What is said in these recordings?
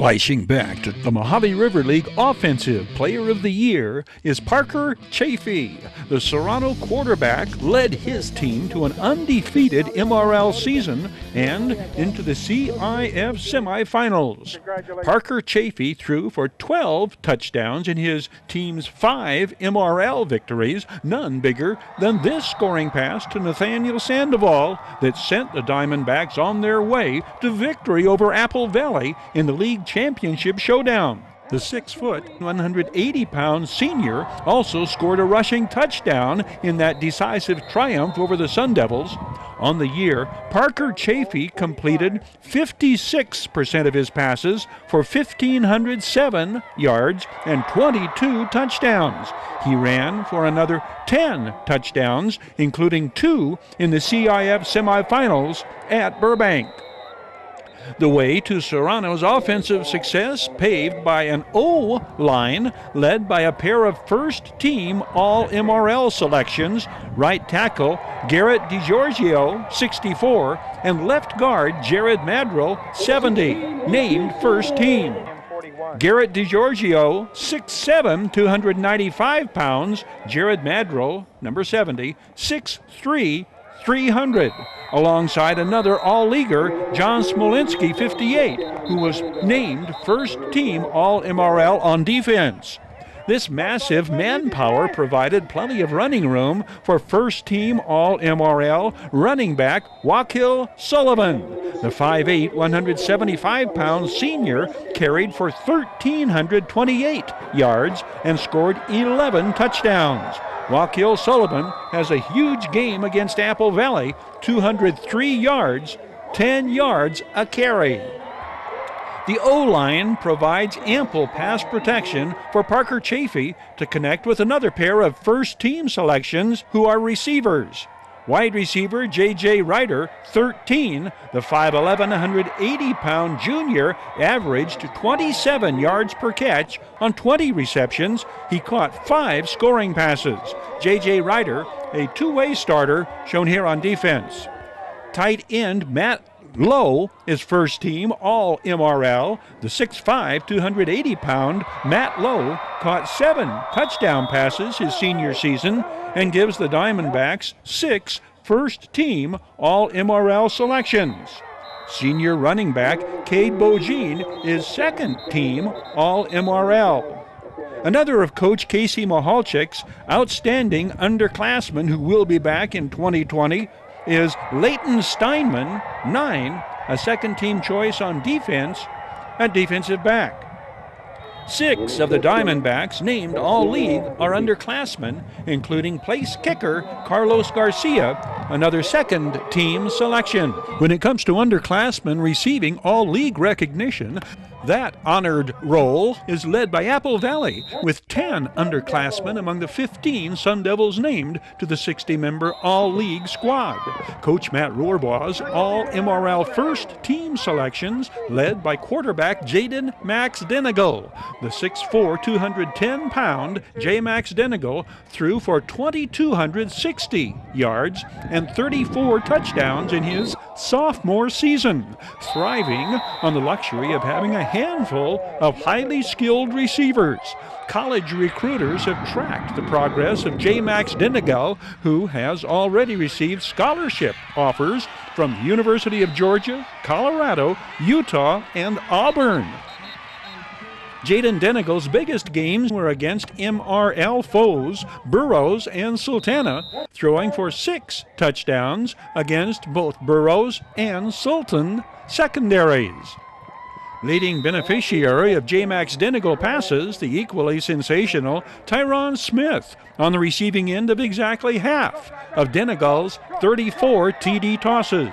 Flashing back to the Mojave River League Offensive Player of the Year is Parker Chafee. The Serrano quarterback led his team to an undefeated MRL season and into the CIF semifinals. Parker Chafee threw for 12 touchdowns in his team's 5 MRL victories, none bigger than this scoring pass to Nathaniel Sandoval that sent the Diamondbacks on their way to victory over Apple Valley in the league championship showdown. The 6-foot, 180-pound senior also scored a rushing touchdown in that decisive triumph over the Sun Devils. On the year, Parker Chafee completed 56% of his passes for 1,507 yards and 22 touchdowns. He ran for another 10 touchdowns, including 2 in the CIF semifinals at Burbank. The way to Serrano's offensive success paved by an O-line led by a pair of first-team All-MRL selections, right tackle Garrett DiGiorgio, 64, and left guard Jared Madrill, 70, named first team. Garrett DiGiorgio, 6'7", 295 pounds. Jared Madrill, number 70, 6'3", 300, alongside another all-leaguer, John Smolinski, 58, who was named first-team All-MRL on defense. This massive manpower provided plenty of running room for first-team All-MRL running back Wakil Sullivan. The 5'8", 175-pound senior carried for 1,328 yards and scored 11 touchdowns. Wakil Sullivan has a huge game against Apple Valley, 203 yards, 10 yards a carry. The O-line provides ample pass protection for Parker Chafee to connect with another pair of first-team selections who are receivers. Wide receiver J.J. Ryder, 13, the 5'11", 180-pound junior, averaged 27 yards per catch on 20 receptions. He caught 5 scoring passes. J.J. Ryder, a two-way starter, shown here on defense. Tight end Matt Lowe is first team All-MRL. The 6'5", 280-pound Matt Lowe caught 7 touchdown passes his senior season and gives the Diamondbacks 6 first-team All-MRL selections. Senior running back Cade Bogine is second-team All-MRL. Another of Coach Casey Mahalchik's outstanding underclassmen who will be back in 2020 is Leighton Steinman, 9, a second-team choice on defense at defensive back. 6 of the Diamondbacks named All-League are underclassmen, including place kicker Carlos Garcia, another second-team selection. When it comes to underclassmen receiving All-League recognition, that honored role is led by Apple Valley, with 10 underclassmen among the 15 Sun Devils named to the 60-member All-League squad. Coach Matt Rohrbaugh's All-MRL first-team selections led by quarterback Jaden Max Denegal. The 6'4", 210-pound J. Max Denegal threw for 2,260 yards and 34 touchdowns in his sophomore season, thriving on the luxury of having a handful of highly skilled receivers. College recruiters have tracked the progress of J. Max Denegal, who has already received scholarship offers from the University of Georgia, Colorado, Utah, and Auburn. Jaden Denegal's biggest games were against MRL foes Burroughs and Sultana, throwing for 6 touchdowns against both Burroughs and Sultan secondaries. Leading beneficiary of J. Max Denegal passes, the equally sensational Tyron Smith, on the receiving end of exactly half of Denegal's 34 TD tosses.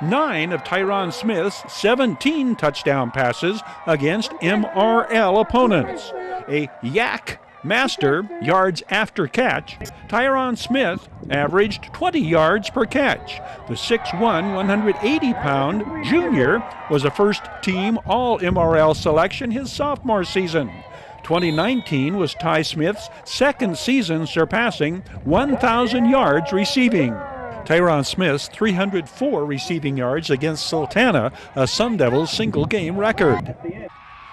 9 of Tyron Smith's 17 touchdown passes against MRL opponents. A yak master yards after catch, Tyron Smith averaged 20 yards per catch. The 6'1", 180-pound junior was a first-team All-MRL selection his sophomore season. 2019 was Ty Smith's second season surpassing 1,000 yards receiving. Tyron Smith's 304 receiving yards against Sultana, a Sun Devils single-game record.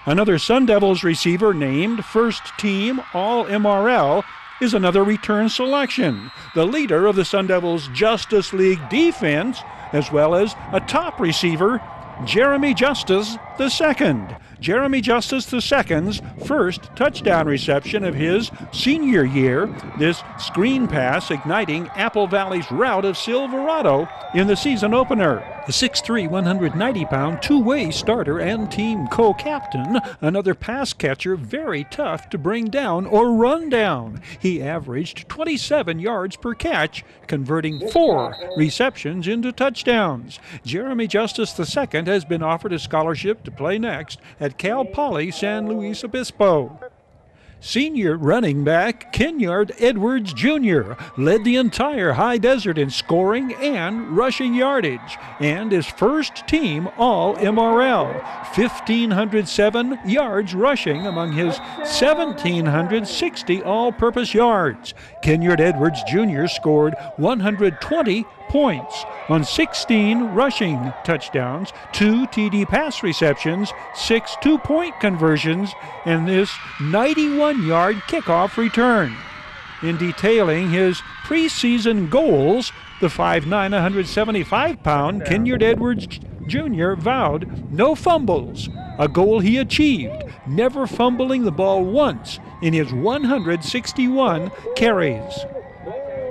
Another Sun Devils receiver named first team All-MRL is another return selection, the leader of the Sun Devils' Justice League defense, as well as a top receiver, Jeremy Justice II. Jeremy Justice II's first touchdown reception of his senior year, this screen pass igniting Apple Valley's rout of Silverado in the season opener. The 6'3", 190-pound two-way starter and team co-captain, another pass catcher very tough to bring down or run down. He averaged 27 yards per catch, converting 4 receptions into touchdowns. Jeremy Justice II has been offered a scholarship to play next at Cal Poly San Luis Obispo. Senior running back Kenyard Edwards Jr. led the entire high desert in scoring and rushing yardage, and is first team All-MRL, 1,507 yards rushing among his 1,760 all-purpose yards. Kenyard Edwards Jr. scored 120 points on 16 rushing touchdowns, 2 TD pass receptions, 6 two-point conversions, and this 91-yard kickoff return. In detailing his preseason goals, the 5'9", 175-pound Kenyard Edwards Jr. vowed no fumbles, a goal he achieved, never fumbling the ball once in his 161 carries.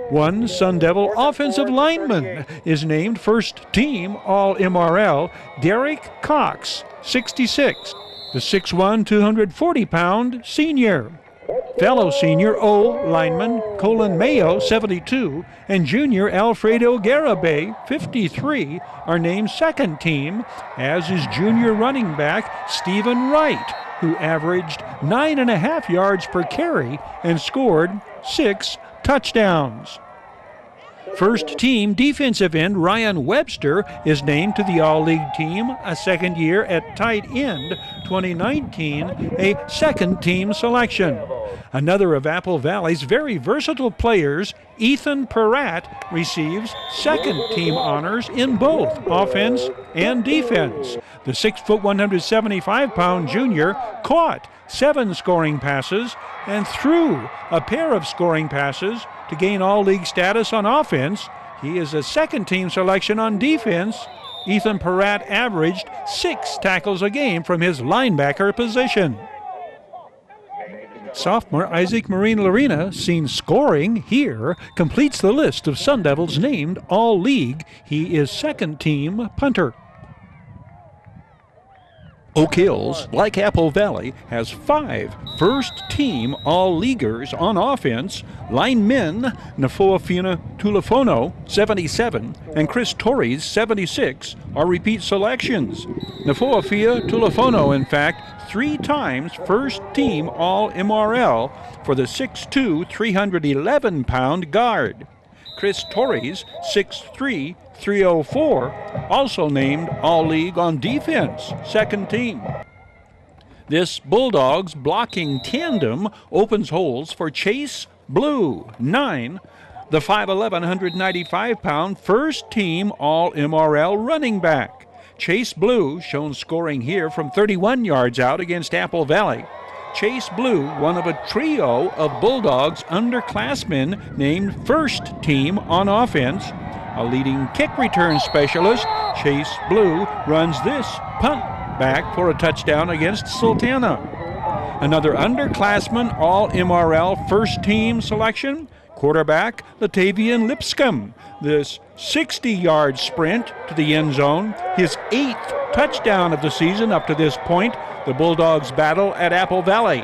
One Sun Devil offensive lineman is named first team All-MRL, Derek Cox, 66, the 6'1", 240-pound senior. Fellow senior O lineman Colin Mayo, 72, and junior Alfredo Garabay, 53, are named second team, as is junior running back Stephen Wright, who averaged 9.5 yards per carry and scored 6 touchdowns. First team defensive end Ryan Webster is named to the All-League team, a second year at tight end, 2019, a second team selection. Another of Apple Valley's very versatile players, Ethan Peratt, receives second team honors in both offense and defense. The 6', 175-pound junior caught 7 scoring passes and threw a pair of scoring passes to gain all-league status on offense. He is a second-team selection on defense. Ethan Peratt averaged 6 tackles a game from his linebacker position. Sophomore Isaac Marine Lorena, seen scoring here, completes the list of Sun Devils named All-League. He is second-team punter. Oak Hills, like Apple Valley, has 5 first-team All-Leaguers on offense. Linemen Nafoafina Tulafono, 77, and Chris Torres, 76, are repeat selections. Nafoafia Tulafono, in fact, 3 times first-team All-MRL for the 6'2", 311-pound guard. Chris Torres, 6'3", 304, also named All-League on defense, second team. This Bulldogs blocking tandem opens holes for Chase Blue, 9, the 5'11", 195-pound first team All-MRL running back. Chase Blue shown scoring here from 31 yards out against Apple Valley. Chase Blue, one of a trio of Bulldogs underclassmen named first team on offense. A leading kick return specialist, Chase Blue runs this punt back for a touchdown against Sultana. Another underclassman All-MRL first team selection, quarterback Latavian Lipscomb. This 60-yard sprint to the end zone, his 8th touchdown of the season up to this point. The Bulldogs battle at Apple Valley.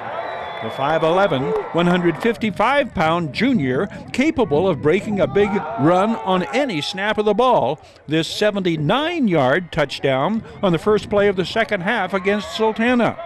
The 5'11", 155-pound junior, capable of breaking a big run on any snap of the ball. This 79-yard touchdown on the first play of the second half against Sultana.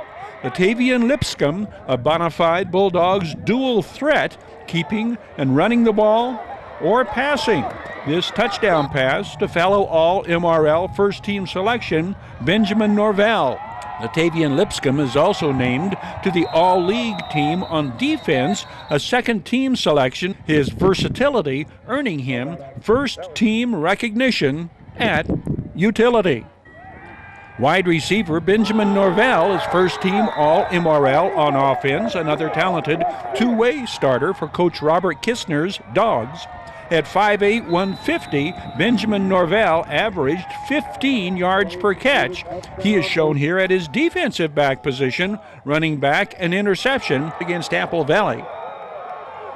Latavian Lipscomb, a bona fide Bulldogs dual threat, keeping and running the ball or passing. This touchdown pass to fellow All-MRL first-team selection, Benjamin Norvell. Latavian Lipscomb is also named to the All-League team on defense, a second-team selection, his versatility earning him first-team recognition at utility. Wide receiver Benjamin Norvell is first-team All-MRL on offense, another talented two-way starter for Coach Robert Kistner's Dogs. At 5'8", 150, Benjamin Norvell averaged 15 yards per catch. He is shown here at his defensive back position, running back an interception against Apple Valley.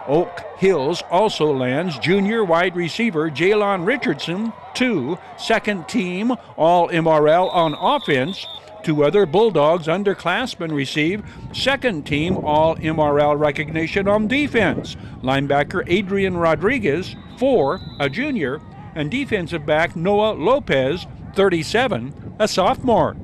Oak Hills also lands junior wide receiver Jalon Richardson, 2, second-team All-MRL on offense. Two other Bulldogs underclassmen receive second-team All-MRL recognition on defense. Linebacker Adrian Rodriguez, 4, a junior, and defensive back Noah Lopez, 37, a sophomore.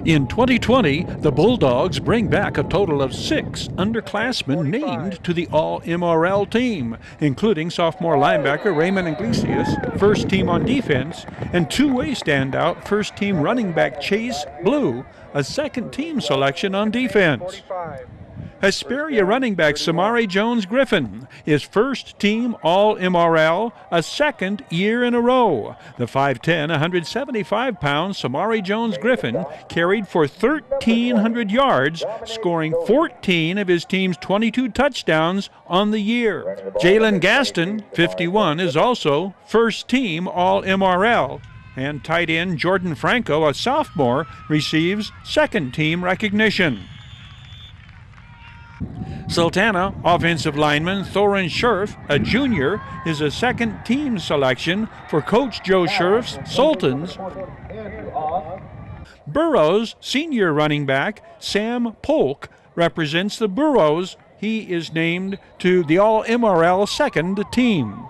In 2020, the Bulldogs bring back a total of 6 underclassmen named to the All-MRL team, including sophomore linebacker Raymond Iglesias, first team on defense, and two-way standout first-team running back Chase Blue, a second-team selection on defense. Hesperia running back Samari Jones-Griffin is first-team All-MRL, a second year in a row. The 5'10", 175-pound Samari Jones-Griffin carried for 1,300 yards, scoring 14 of his team's 22 touchdowns on the year. Jalen Gaston, 51, is also first-team All-MRL. And tight end Jordan Franco, a sophomore, receives second-team recognition. Sultana offensive lineman Thorin Scherf, a junior, is a second-team selection for Coach Joe Scherf's Sultans. Burroughs senior running back Sam Polk represents the Burroughs. He is named to the All-MRL second team.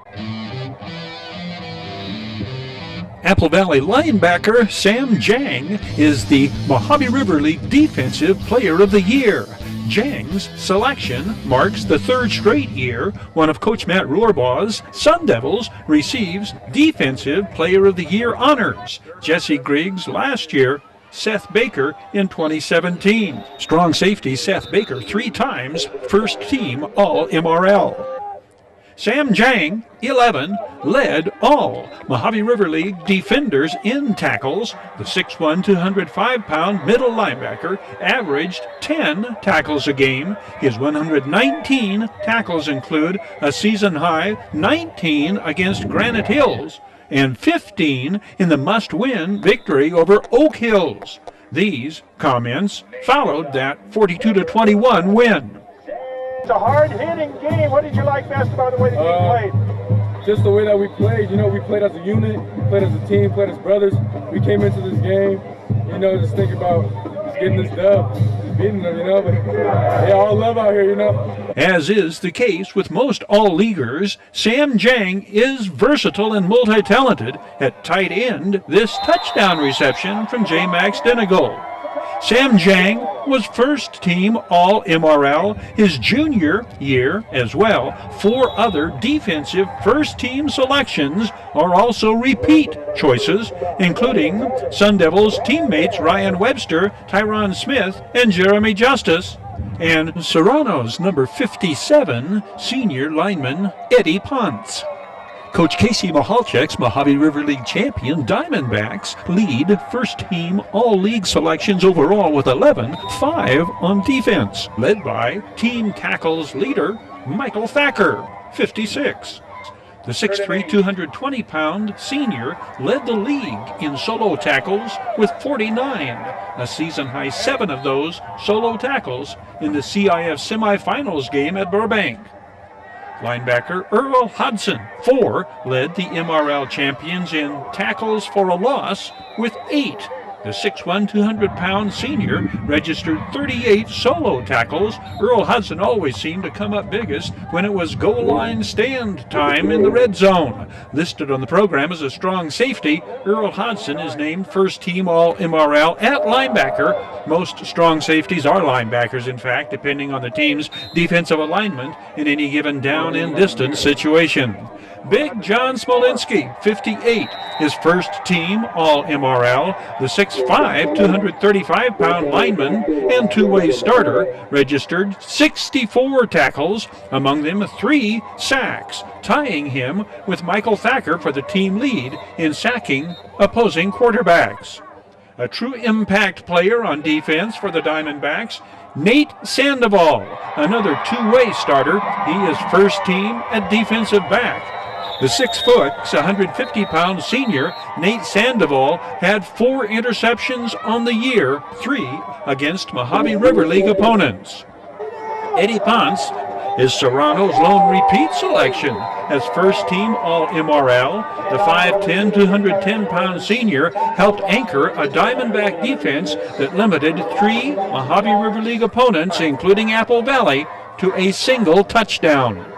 Apple Valley linebacker Sam Jang is the Mojave River League Defensive Player of the Year. Jang's selection marks the third straight year one of Coach Matt Rohrbaugh's Sun Devils receives Defensive Player of the Year honors. Jesse Griggs last year, Seth Baker in 2017. Strong safety Seth Baker 3 times first team All-MRL. Sam Jang, 11, led all Mojave River League defenders in tackles. The 6'1", 205-pound middle linebacker averaged 10 tackles a game. His 119 tackles include a season-high 19 against Granite Hills and 15 in the must-win victory over Oak Hills. These comments followed that 42-21 win. It's a hard-hitting game. What did you like best about the way the game played? Just the way that we played. You know, we played as a unit, played as a team, played as brothers. We came into this game, you know, just thinking about just getting this dub, just beating them, you know. But they all love out here, you know. As is the case with most all-leaguers, Sam Jang is versatile and multi-talented. At tight end, this touchdown reception from J. Max Denegal. Sam Jang was first-team All-MRL his junior year as well. 4 other defensive first-team selections are also repeat choices, including Sun Devils teammates Ryan Webster, Tyron Smith, and Jeremy Justice, and Serrano's number 57 senior lineman Eddie Ponce. Coach Casey Mahalchek's Mojave River League champion Diamondbacks lead first-team all-league selections overall with 11, 5 on defense, led by team tackles leader Michael Thacker, 56. The 6'3", 220-pound senior led the league in solo tackles with 49, a season-high 7 of those solo tackles in the CIF semifinals game at Burbank. Linebacker Earl Hudson, 4, led the MRL champions in tackles for a loss with 8. The 6'1", 200-pound senior registered 38 solo tackles. Earl Hudson always seemed to come up biggest when it was goal line stand time in the red zone. Listed on the program as a strong safety, Earl Hudson is named first-team All-MRL at linebacker. Most strong safeties are linebackers, in fact, depending on the team's defensive alignment in any given down and distance situation. Big John Smolinski, 58, is first team All-MRL. The 6'5", 235-pound lineman and two-way starter registered 64 tackles, among them 3 sacks, tying him with Michael Thacker for the team lead in sacking opposing quarterbacks. A true impact player on defense for the Diamondbacks, Nate Sandoval, another two-way starter. He is first team at defensive back. The 6-foot, 150-pound senior, Nate Sandoval, had 4 interceptions on the year, 3 against Mojave River League opponents. Eddie Ponce is Serrano's lone repeat selection as first-team All-MRL. The 5'10", 210-pound senior helped anchor a Diamondback defense that limited 3 Mojave River League opponents, including Apple Valley, to a single touchdown.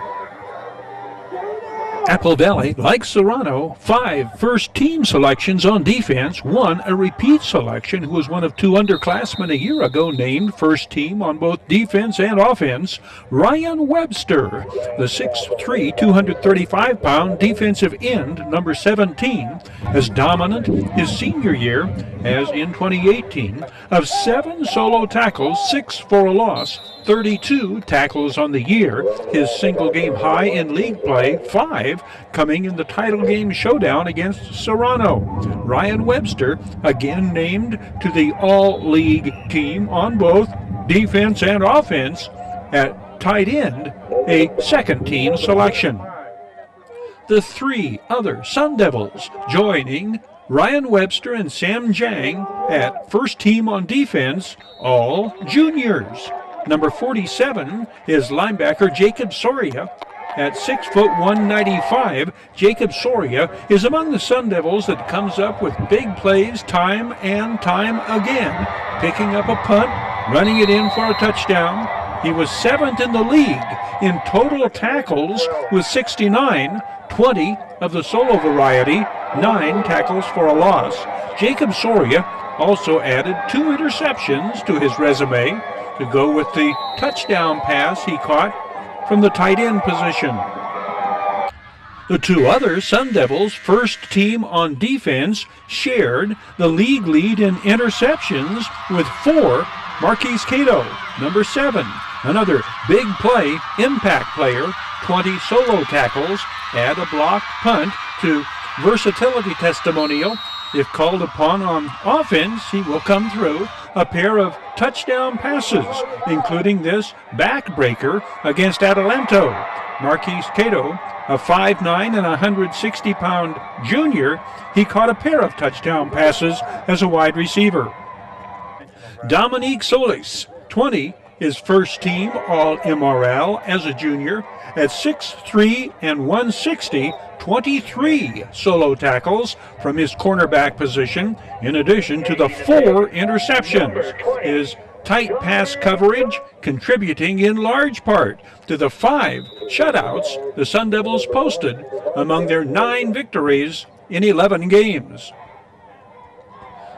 Apple Valley, like Serrano, 5 first-team selections on defense, 1 a repeat selection who was one of 2 underclassmen a year ago named first team on both defense and offense. Ryan Webster, the 6'3", 235-pound defensive end, number 17, as dominant his senior year as in 2018. Of 7 solo tackles, 6 for a loss, 32 tackles on the year, his single game high in league play, 5 coming in the title game showdown against Serrano. Ryan Webster again named to the all-league team on both defense and offense. At tight end, a second-team selection. The 3 other Sun Devils joining Ryan Webster and Sam Jang at first team on defense, all juniors. Number 47 is linebacker Jacob Soria. At 6', 195, Jacob Soria is among the Sun Devils that comes up with big plays time and time again, picking up a punt, running it in for a touchdown. He was 7th in the league in total tackles with 69, 20 of the solo variety, 9 tackles for a loss. Jacob Soria also added 2 interceptions to his resume to go with the touchdown pass he caught from the tight end position. The 2 other Sun Devils first team on defense shared the league lead in interceptions with 4. Marquise Cato, number 7, another big play, impact player, 20 solo tackles, add a block punt to versatility testimonial. If called upon on offense, he will come through. A pair of touchdown passes, including this backbreaker against Adelanto. Marquise Cato, a 5'9" and 160-pound junior, he caught a pair of touchdown passes as a wide receiver. Dominique Solis, 20, is first team All-MRL as a junior. At 6'3" and 160, 23 solo tackles from his cornerback position, in addition to the 4 interceptions. His tight pass coverage contributing in large part to the 5 shutouts the Sun Devils posted among their 9 victories in 11 games.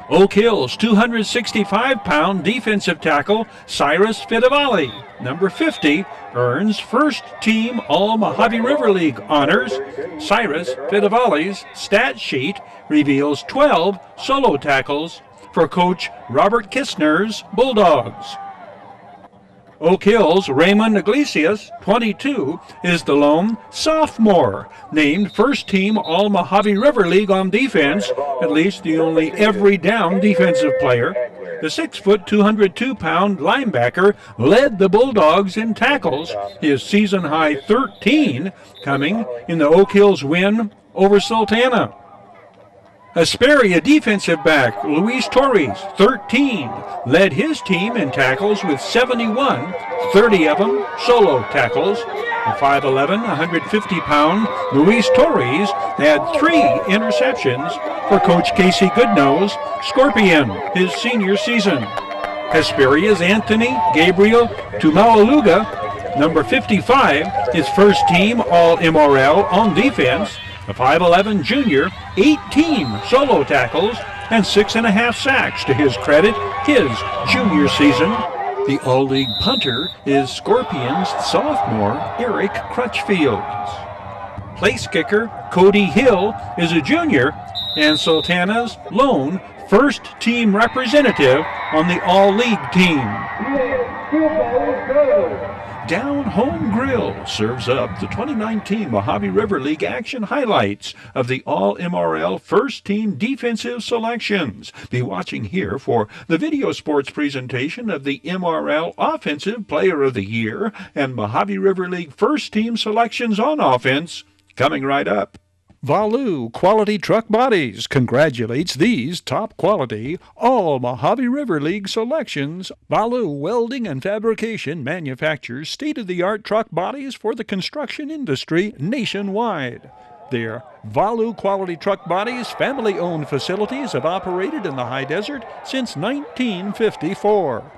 Oak Hill's 265-pound defensive tackle, Cyrus Fidavali, number 50, earns first-team All-Mojave River League honors. Cyrus Fidavali's stat sheet reveals 12 solo tackles for Coach Robert Kistner's Bulldogs. Oak Hill's Raymond Iglesias, 22, is the lone sophomore, named first-team All-Mojave River League on defense, at least the only every-down defensive player. The 6', 202-pound linebacker led the Bulldogs in tackles, his season-high 13 coming in the Oak Hill's win over Sultana. Hesperia defensive back Luis Torres, 13, led his team in tackles with 71, 30 of them solo tackles. The 5'11", 150-pound Luis Torres had 3 interceptions for Coach Casey Goodnose Scorpion his senior season. Hesperia's Anthony Gabriel Tumaualuga, number 55, is first team All-MRL on defense. The 5'11 junior, 18 solo tackles and 6.5 sacks to his credit his junior season. The All-League punter is Scorpions sophomore Eric Crutchfields. Place kicker Cody Hill is a junior and Sultana's lone first team representative on the All-League team. Down Home Grill serves up the 2019 Mojave River League action highlights of the All-MRL First Team Defensive Selections. Be watching here for the video sports presentation of the MRL Offensive Player of the Year and Mojave River League First Team Selections on offense coming right up. Valew Quality Truck Bodies congratulates these top-quality, all Mojave River League selections. Valew Welding and Fabrication manufactures state-of-the-art truck bodies for the construction industry nationwide. Their Valew Quality Truck Bodies family-owned facilities have operated in the high desert since 1954.